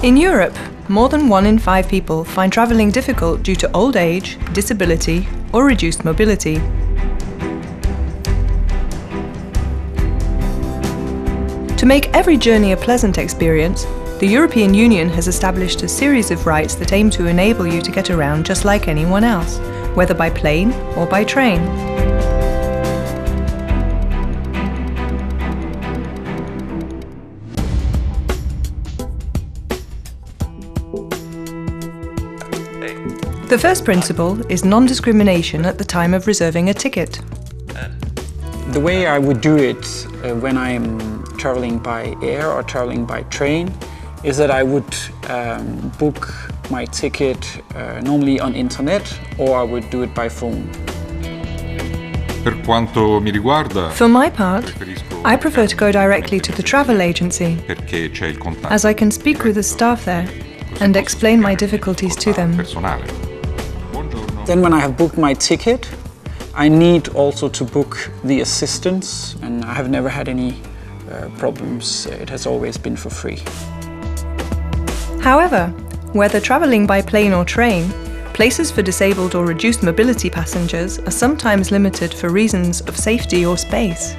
In Europe, more than 1 in 5 people find travelling difficult due to old age, disability, or reduced mobility. To make every journey a pleasant experience, the European Union has established a series of rights that aim to enable you to get around just like anyone else, whether by plane or by train. The first principle is non-discrimination at the time of reserving a ticket. The way I would do it when I'm traveling by air or traveling by train is that I would book my ticket normally on internet, or I would do it by phone. Per quanto mi riguarda, For my part, I prefer to go directly to the travel agency, perché c'è il contatto as I can speak with the staff there and explain my difficulties to them. personale. Then when I have booked my ticket, I need also to book the assistance, and I have never had any problems. It has always been for free. However, whether travelling by plane or train, places for disabled or reduced mobility passengers are sometimes limited for reasons of safety or space.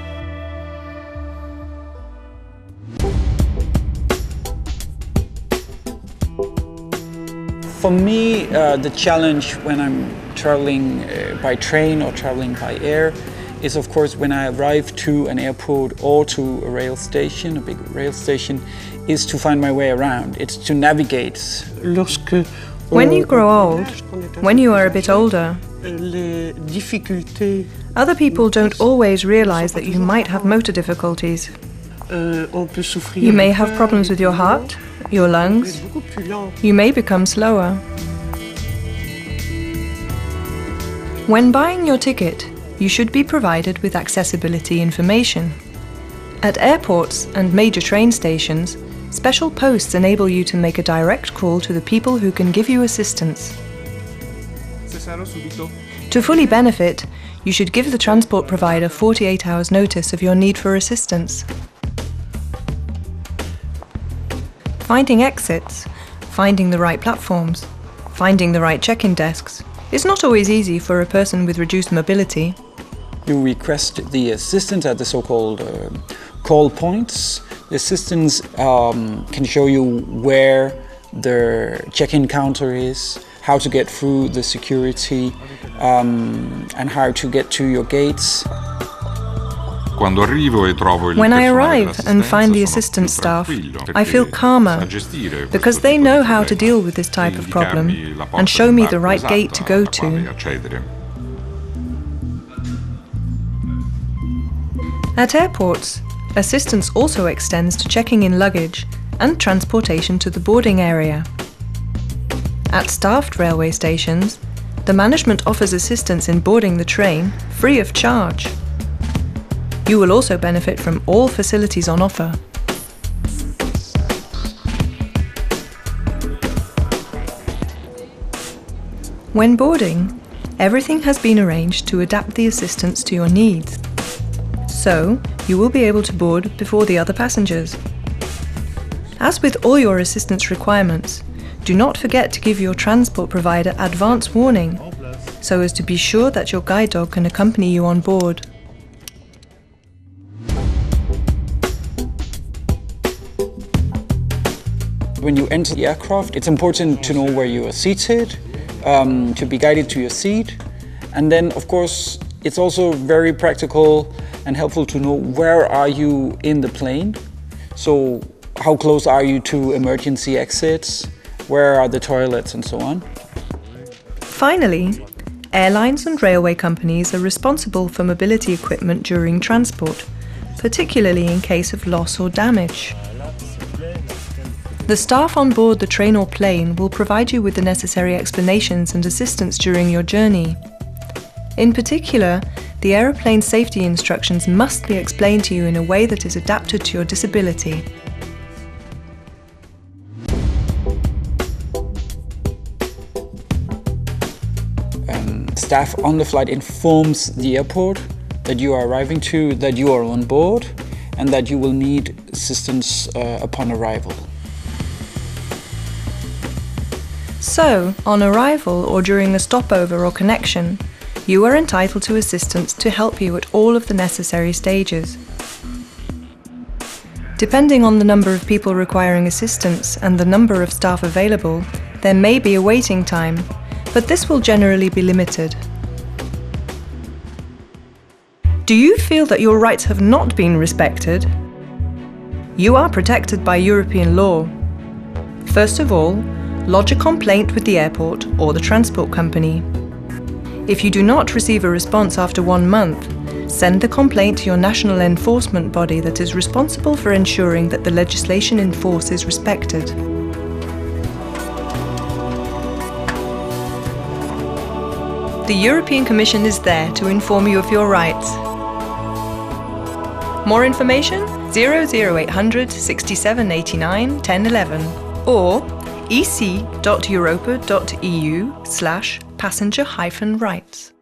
For me, the challenge when I'm traveling by train or traveling by air is, of course, when I arrive to an airport or to a rail station, a big rail station, is to find my way around. It's to navigate. When you grow old, when you are a bit older, other people don't always realize that you might have motor difficulties. You may have problems with your heart, your lungs. You may become slower. When buying your ticket, you should be provided with accessibility information. At airports and major train stations, special posts enable you to make a direct call to the people who can give you assistance. To fully benefit, you should give the transport provider 48 hours notice of your need for assistance. Finding exits, finding the right platforms, finding the right check-in desks is not always easy for a person with reduced mobility. You request the assistance at the so-called call points. The assistants can show you where the check-in counter is, how to get through the security, and how to get to your gates. Quando arrivo e trovo il When I personale arrive and find the dell'assistenza, assistant sono staff, più tranquillo, I feel perché calmer, sa gestire because questo they tipo know di how to problemi, deal with this type of problem indicarmi la porta and show me the d'imbarco right gate to esatta go alla to. quale accedere. At airports, assistance also extends to checking in luggage and transportation to the boarding area. At staffed railway stations, the management offers assistance in boarding the train free of charge. You will also benefit from all facilities on offer. When boarding, everything has been arranged to adapt the assistance to your needs. So, you will be able to board before the other passengers. As with all your assistance requirements, do not forget to give your transport provider advance warning, so as to be sure that your guide dog can accompany you on board. When you enter the aircraft, it's important to know where you are seated, to be guided to your seat. And then, of course, it's also very practical and helpful to know where are you in the plane. So how close are you to emergency exits? Where are the toilets and so on? Finally, airlines and railway companies are responsible for mobility equipment during transport, particularly in case of loss or damage. The staff on board the train or plane will provide you with the necessary explanations and assistance during your journey. In particular, the aeroplane safety instructions must be explained to you in a way that is adapted to your disability. Staff on the flight informs the airport that you are arriving to, that you are on board, and that you will need assistance upon arrival. So, on arrival or during a stopover or connection, you are entitled to assistance to help you at all of the necessary stages. Depending on the number of people requiring assistance and the number of staff available, there may be a waiting time, but this will generally be limited. Do you feel that your rights have not been respected? You are protected by European law. First of all, lodge a complaint with the airport or the transport company. If you do not receive a response after 1 month, send the complaint to your national enforcement body that is responsible for ensuring that the legislation in force is respected. The European Commission is there to inform you of your rights. More information? 00800 67 89 1011 or ec.europa.eu/passenger-rights.